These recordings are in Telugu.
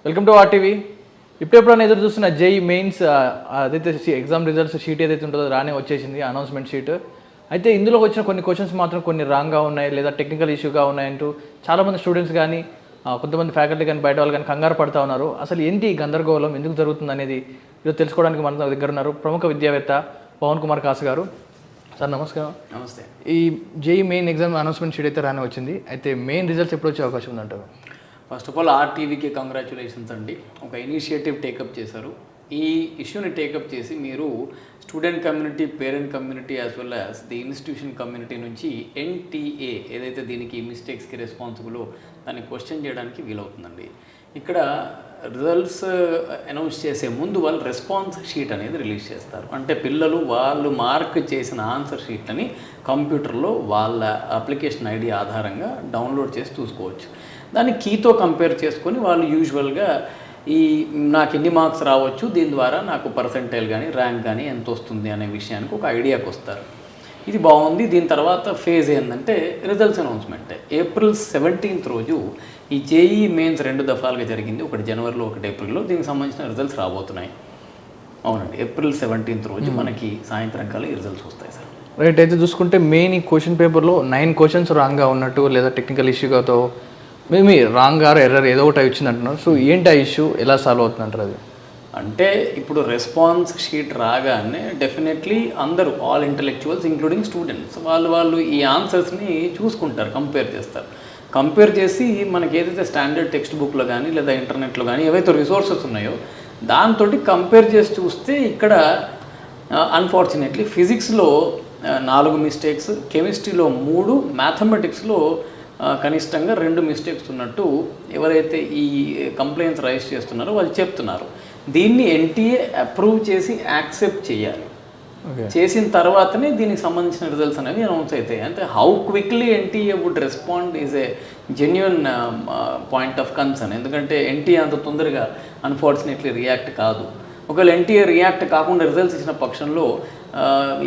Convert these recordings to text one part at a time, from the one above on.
Welcome to RTV. ఇప్పుడెప్పుడైనా ఎదురు చూస్తున్న జేఈ మెయిన్స్ అదైతే ఎగ్జామ్ రిజల్ట్స్ షీట్ ఏదైతే ఉంటుందో రానే వచ్చేసింది, అనౌన్స్మెంట్ షీట్. అయితే ఇందులో వచ్చిన కొన్ని క్వశ్చన్స్ మాత్రం కొన్ని రాంగ్గా ఉన్నాయి లేదా టెక్నికల్ ఇష్యూగా ఉన్నాయంటూ చాలామంది స్టూడెంట్స్ కానీ కొంతమంది ఫ్యాకల్టీ కానీ బయట వాళ్ళు కానీ కంగారు పడుతూ ఉన్నారు. అసలు ఏంటి ఈ గందరగోళం, ఎందుకు జరుగుతుంది అనేది ఈరోజు తెలుసుకోవడానికి మన దగ్గర ఉన్నారు ప్రముఖ విద్యావేత్త పవన్ కుమార్ కాసు గారు. సార్ నమస్కారం. నమస్తే. ఈ JEE main exam announcement sheet అయితే రానే వచ్చింది. అయితే మెయిన్ రిజల్ట్స్ ఎప్పుడు వచ్చే అవకాశం ఉందంటారు? ఫస్ట్ ఆఫ్ ఆల్ ఆర్టీవీకి కంగ్రాచులేషన్స్ అండి. ఒక ఇనిషియేటివ్ టేకప్ చేశారు. ఈ ఇష్యూని టేకప్ చేసి మీరు student community, parent community as well as the institution community నుంచి ఎన్టీఏ ఏదైతే దీనికి మిస్టేక్స్కి రెస్పాన్సిబుల్ దాన్ని క్వశ్చన్ చేయడానికి వీలవుతుందండి. ఇక్కడ రిజల్ట్స్ అనౌన్స్ చేసే ముందు వాళ్ళు రెస్పాన్స్ షీట్ అనేది రిలీజ్ చేస్తారు. అంటే పిల్లలు వాళ్ళు మార్క్ చేసిన ఆన్సర్ షీట్లని కంప్యూటర్లో వాళ్ళ అప్లికేషన్ ఐడి ఆధారంగా డౌన్లోడ్ చేసి చూసుకోవచ్చు. దాన్ని కీతో కంపేర్ చేసుకొని వాళ్ళు యూజువల్గా నాకు ఎన్ని మార్క్స్ రావచ్చు, దీని ద్వారా నాకు పర్సెంటైల్ కానీ ర్యాంక్ కానీ ఎంత వస్తుంది అనే విషయానికి ఒక ఐడియాకి వస్తారు. ఇది బాగుంది. దీని తర్వాత ఫేజ్ ఏంటంటే రిజల్ట్స్ అనౌన్స్మెంట్. ఏప్రిల్ 17th రోజు ఈ జేఈ మెయిన్స్ 2 దఫాలుగా జరిగింది, ఒకటి జనవరిలో ఒకటి ఏప్రిల్లో. దీనికి సంబంధించిన రిజల్ట్స్ రాబోతున్నాయి. అవునండి, ఏప్రిల్ 17th రోజు మనకి సాయంత్రం కల్లా ఈ రిజల్ట్స్ వస్తాయి సార్. రైట్. అయితే చూసుకుంటే మెయిన్ ఈ క్వశ్చన్ పేపర్లో 9 క్వశ్చన్స్ రాంగ్గా ఉన్నట్టు లేదా టెక్నికల్ ఇష్యూగాతో మేబీ రాంగ్ ఆర్ ఎర్రర్ ఏదో ఒకటి వచ్చింది అంటున్నారు. సో ఏంటి ఆ ఇష్యూ, ఎలా సాల్వ్ అవుతుందంటారు అది? అంటే ఇప్పుడు రెస్పాన్స్ షీట్ రాగానే డెఫినెట్లీ అందరూ ఆల్ ఇంటలెక్చువల్స్ ఇంక్లూడింగ్ స్టూడెంట్స్ వాళ్ళు ఈ ఆన్సర్స్ని చూసుకుంటారు, కంపేర్ చేస్తారు. కంపేర్ చేసి మనకి ఏదైతే స్టాండర్డ్ టెక్స్ట్ బుక్లో కానీ లేదా ఇంటర్నెట్లో కానీ ఏవైతే రిసోర్సెస్ ఉన్నాయో దాంతో కంపేర్ చేసి చూస్తే ఇక్కడ అన్ఫార్చునేట్లీ ఫిజిక్స్లో 4 మిస్టేక్స్, కెమిస్ట్రీలో 3, మ్యాథమెటిక్స్లో కనిష్టంగా 2 మిస్టేక్స్ ఉన్నట్టు ఎవరైతే ఈ కంప్లైంట్స్ రైజ్ చేస్తున్నారో వాళ్ళు చెప్తున్నారు. దీన్ని ఎన్టీఏ అప్రూవ్ చేసి యాక్సెప్ట్ చేయాలి. చేసిన తర్వాతనే దీనికి సంబంధించిన రిజల్ట్స్ అనేవి అనౌన్స్ అవుతాయి. అంటే how quickly NTA would respond is a genuine point of concern. ఎందుకంటే ఎన్టీఏ అంత తొందరగా అన్ఫార్చునేట్లీ రియాక్ట్ కాదు. ఒకవేళ ఎన్టీఏ రియాక్ట్ కాకుండా రిజల్ట్స్ ఇచ్చిన పక్షంలో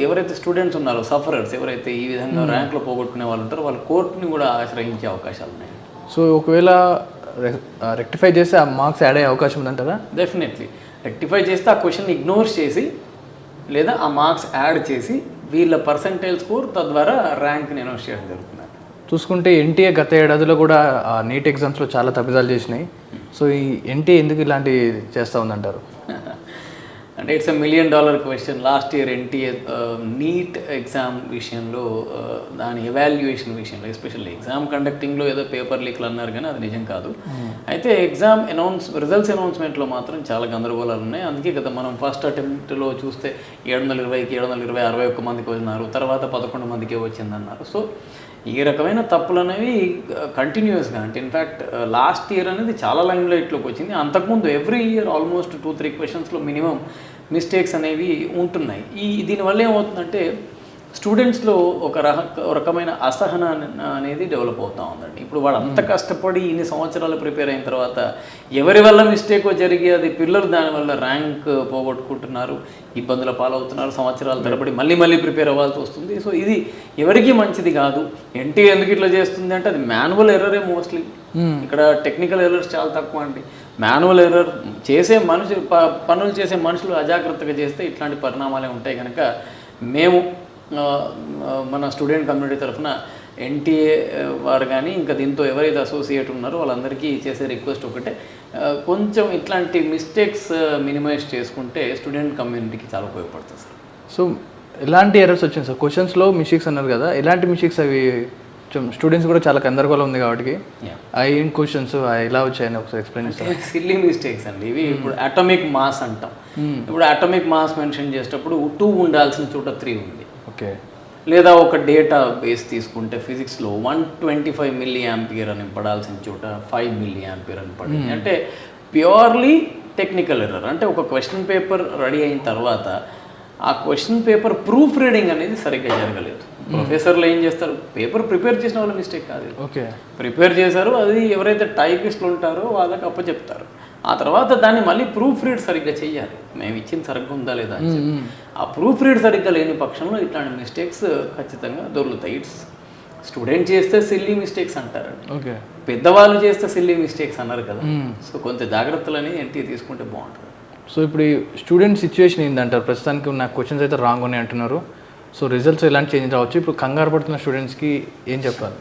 ఎవరైతే స్టూడెంట్స్ ఉన్నారో, సఫరర్స్ ఎవరైతే ఈ విధంగా ర్యాంక్లో పోగొట్టుకునే వాళ్ళు ఉంటారో వాళ్ళు కోర్టుని కూడా ఆశ్రయించే అవకాశాలు ఉన్నాయి. సో ఒకవేళ రెక్టిఫై చేస్తే ఆ మార్క్స్ యాడ్ అయ్యే అవకాశం ఉందంటారా? డెఫినెట్లీ రెక్టిఫై చేస్తే ఆ క్వశ్చన్ ఇగ్నోర్ చేసి లేదా ఆ మార్క్స్ యాడ్ చేసి వీళ్ళ పర్సెంటైల్ స్కోర్ తద్వారా ర్యాంక్ని అనౌన్స్ చేయడం జరుగుతుంది. చూసుకుంటే ఎన్టీఏ గత ఏడాదిలో కూడా నీట్ ఎగ్జామ్స్లో చాలా తప్పిదాలు చేసినాయి. సో ఈ ఎన్టీఏ ఎందుకు ఇలాంటివి చేస్తూ ఉందంటారు? అంటే it's $1 million question. Last year NTA NEET exam విషయంలో, దాని ఎవాల్యుయేషన్ విషయంలో, ఎస్పెషల్లీ ఎగ్జామ్ కండక్టింగ్లో ఏదో పేపర్ లీక్లు అన్నారు కానీ అది నిజం కాదు. అయితే ఎగ్జామ్ రిజల్ట్స్ అనౌన్స్మెంట్లో మాత్రం చాలా గందరగోళాలు ఉన్నాయి. అందుకే కదా మనం ఫస్ట్ అటెంప్ట్లో చూస్తే 720కి 720 61 మందికి వచ్చినారు, తర్వాత 11 మందికే వచ్చిందన్నారు. సో ఈ రకమైన తప్పులు అనేవి కంటిన్యూస్గా, అంటే ఇన్ఫ్యాక్ట్ లాస్ట్ ఇయర్ అనేది చాలా లైమ్లైట్లోకి వచ్చింది. అంతకుముందు ఎవ్రీ ఇయర్ ఆల్మోస్ట్ 2-3 క్వశ్చన్స్లో మినిమం మిస్టేక్స్ అనేవి ఉంటున్నాయి. దీనివల్ల ఏమవుతుందంటే స్టూడెంట్స్లో ఒక రకమైన అసహన అనేది డెవలప్ అవుతూ ఉందండి. ఇప్పుడు వాడు అంత కష్టపడి ఇన్ని సంవత్సరాలు ప్రిపేర్ అయిన తర్వాత ఎవరి వల్ల మిస్టేక్ జరిగి అది పిల్లలు దానివల్ల ర్యాంక్ పోగొట్టుకుంటున్నారు, ఇబ్బందుల పాలవుతున్నారు, సంవత్సరాల తరబడి మళ్ళీ ప్రిపేర్ అవ్వాల్సి వస్తుంది. సో ఇది ఎవరికి మంచిది కాదు. ఎన్టీఏ ఎందుకు ఇట్లా చేస్తుంది అంటే అది మాన్యువల్ ఎర్రరే మోస్ట్లీ. ఇక్కడ టెక్నికల్ ఎర్రర్స్ చాలా తక్కువ అండి. మాన్యువల్ ఎర్రర్ చేసే పనులు చేసే మనుషులు అజాగ్రత్తగా చేస్తే ఇట్లాంటి పరిణామాలే ఉంటాయి. కనుక మేము మన స్టూడెంట్ కమ్యూనిటీ తరఫున ఎన్టీఏ వారు కానీ ఇంకా దీంతో ఎవరైతే అసోసియేట్ ఉన్నారో వాళ్ళందరికీ చేసే రిక్వెస్ట్ ఒకటే, కొంచెం ఇట్లాంటి మిస్టేక్స్ మినిమైజ్ చేసుకుంటే స్టూడెంట్ కమ్యూనిటీకి చాలా ఉపయోగపడుతుంది సార్. సో ఎలాంటి ఎర్రర్స్ వచ్చింది సార్? క్వశ్చన్స్లో మిస్టేక్స్ అన్నారు కదా, ఎలాంటి మిస్టేక్స్ అవి? స్టూడెంట్స్ కూడా చాలా గందరగోళం ఉంది కాబట్టి ఏం క్వశ్చన్స్ ఎలా వచ్చాయని ఒకసారి ఎక్స్ప్లెయిన్ చేస్తారు. సిల్లీ మిస్టేక్స్ అండి ఇవి. ఇప్పుడు అటామిక్ మాస్ అంటాం. ఇప్పుడు అటామిక్ మాస్ మెన్షన్ చేసేటప్పుడు 2 ఉండాల్సిన చోట 3 ఉంది. ఓకే. లేదా ఒక డేటా బేస్ తీసుకుంటే ఫిజిక్స్లో 125 mA అని పడాల్సిన చోట 5 mA అని పడింది. అంటే ప్యూర్లీ టెక్నికల్ ఎర్రర్. అంటే ఒక క్వశ్చన్ పేపర్ రెడీ అయిన తర్వాత ఆ క్వశ్చన్ పేపర్ ప్రూఫ్ రీడింగ్ అనేది సరిగ్గా జరగలేదు. ప్రొఫెసర్లు ఏం చేస్తారు, పేపర్ ప్రిపేర్ చేసిన వాళ్ళ మిస్టేక్ కాదు. ఓకే, ప్రిపేర్ చేశారు, అది ఎవరైతే టైపిస్టులు ఉంటారో వాళ్ళకి అప్పచెప్తారు. ఆ తర్వాత దాన్ని మళ్ళీ ప్రూఫ్ రీడ్ సరిగ్గా చెయ్యాలి. మేము ఇచ్చింది సరిగ్గా ఉందా లేదా అని చెప్పి ఆ ప్రూఫ్ రీడ్ సరిగ్గా లేని పక్షంలో ఇట్లాంటి మిస్టేక్స్ ఖచ్చితంగా దొరుకుతాయి. ఇట్స్ స్టూడెంట్ చేస్తే సిల్లీ మిస్టేక్స్ అంటారండి, ఓకే. పెద్దవాళ్ళు చేస్తే సిల్లీ మిస్టేక్స్ అన్నారు కదా. సో కొంత జాగ్రత్తలని ఎన్టీ తీసుకుంటే బాగుంటుంది. సో ఇప్పుడు ఈ స్టూడెంట్ సిచ్యువేషన్ ఏంటంటారు? ప్రస్తుతానికి నా క్వశ్చన్స్ అయితే రాంగ్ ఉన్నాయి అంటున్నారు. సో రిజల్ట్స్ ఎలాంటి చేంజ్ రావచ్చు? ఇప్పుడు కంగారు పడుతున్న స్టూడెంట్స్కి ఏం చెప్పాలి?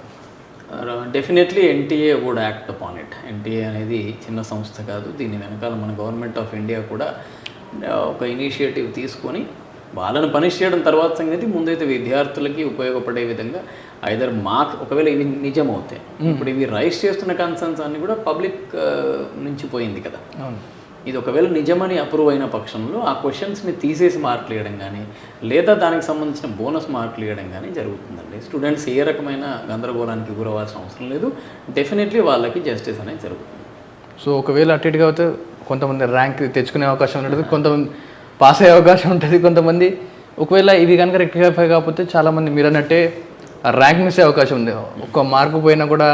Definitely NTA would act upon it. NTA అనేది చిన్న సంస్థ కాదు. దీని వెనకాల మన గవర్నమెంట్ ఆఫ్ ఇండియా కూడా ఒక ఇనిషియేటివ్ తీసుకొని వాళ్ళని పనిష్ చేయడం తర్వాత సంగతి, ముందైతే విద్యార్థులకి ఉపయోగపడే విధంగా ఐదర్ ఒకవేళ ఇవి నిజం అవుతాయి. ఇప్పుడు ఇవి రైజ్ చేస్తున్న కన్సర్న్స్ అన్ని కూడా పబ్లిక్ నుంచి పోయింది కదా. ఇది ఒకవేళ నిజమని అప్రూవ్ అయిన పక్షంలో ఆ క్వశ్చన్స్ని తీసేసి మార్కులు వేయడం కానీ, లేదా దానికి సంబంధించిన బోనస్ మార్కులు వేయడం కానీ జరుగుతుందండి. స్టూడెంట్స్ ఏ రకమైన గందరగోళానికి గురవాల్సిన అవసరం లేదు. డెఫినెట్లీ వాళ్ళకి జస్టిస్ అనేది జరుగుతుంది. సో ఒకవేళ అటు ఇటుగా అయితే కొంతమంది ర్యాంక్ తెచ్చుకునే అవకాశం ఉంటుంది, కొంతమంది పాస్ అయ్యే అవకాశం ఉంటుంది, కొంతమంది ఒకవేళ ఇవి కనుక రెక్టిఫై కాకపోతే చాలామంది మీరు అన్నట్టే ర్యాంక్ మిస్ అయ్యే అవకాశం ఉంది. ఒక్క మార్కు పోయినా కూడా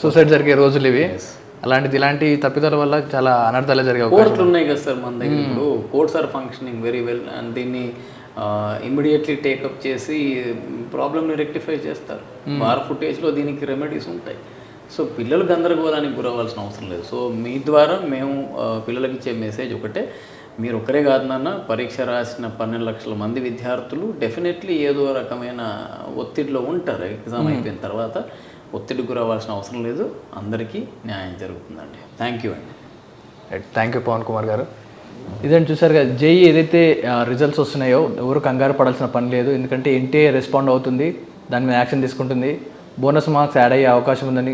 సూసైడ్ జరిగే రోజులు ఇవి. ఇలాంటి తప్పిదాల వల్ల చాలా అనర్థాలు జరిగే కోర్టులు ఉన్నాయి కదా సార్ మన దగ్గర. ఇప్పుడు courts are functioning very well and దీన్ని ఇమ్మీడియట్లీ టేకప్ చేసి ప్రాబ్లమ్ని రెక్టిఫై చేస్తారు. వార్ ఫుటేజ్లో దీనికి రెమెడీస్ ఉంటాయి. సో పిల్లలు గందరగోళానికి గురవ్వాల్సిన అవసరం లేదు. సో మీ ద్వారా మేము పిల్లలకి ఇచ్చే మెసేజ్ ఒకటే, మీరు ఒకరే కాదు నాన్న, పరీక్ష రాసిన 12 లక్షల మంది విద్యార్థులు డెఫినెట్లీ ఏదో రకమైన ఒత్తిడిలో ఉంటారు. ఎగ్జామ్ అయిపోయిన తర్వాత ఒత్తిడికి గురవ్వాల్సిన అవసరం లేదు. అందరికీ న్యాయం జరుగుతుందండి. థ్యాంక్ యూ అండి. థ్యాంక్ యూ పవన్ కుమార్ గారు. ఇదండి చూసారు కదా, జేఈ ఏదైతే రిజల్ట్స్ వస్తున్నాయో ఎవరు కంగారు పడాల్సిన పని లేదు. ఎందుకంటే ఎన్టీఏ రెస్పాండ్ అవుతుంది, దాని మీద యాక్షన్ తీసుకుంటుంది, బోనస్ మార్క్స్ యాడ్ అయ్యే అవకాశం ఉందని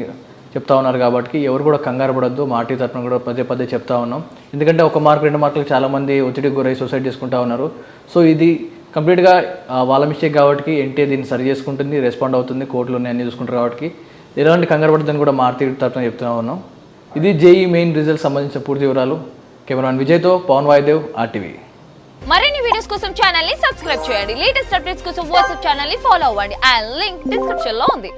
చెప్తా ఉన్నారు. కాబట్టి ఎవరు కూడా కంగారు పడద్దు. మా టీ తరఫున కూడా పదే చెప్తా ఉన్నాం. ఎందుకంటే 1 మార్క్ 2 మార్కులకు చాలామంది ఒత్తిడికి గురై సూసైడ్ చేసుకుంటా ఉన్నారు. సో ఇది కంప్లీట్గా వాళ్ళ మిస్టేక్ కాబట్టి ఎన్టీఏ దీన్ని సరి చేసుకుంటుంది, రెస్పాండ్ అవుతుంది, కోర్టులు అన్నీ చూసుకుంటారు. కాబట్టి ఎలాంటి కంగారు పడద్దని కూడా మా టీ తరఫున చెప్తా ఉన్నాం. ఇది జేఈ మెయిన్ రిజల్ట్ సంబంధించిన పూర్తి వివరాలు. కెమెరామెన్ విజయ్తో పవన్ వాయుదేవ్, RTV. మరిన్ని వీడియోస్ కోసం ఛానల్ ని సబ్స్క్రైబ్ చేయండి. లేటెస్ట్ అప్డేట్స్ కోసం వాట్సాప్ ఛానల్ ని ఫాలో అవ్వండి. అండ్ లింక్ డిస్క్రిప్షన్ లో ఉంది.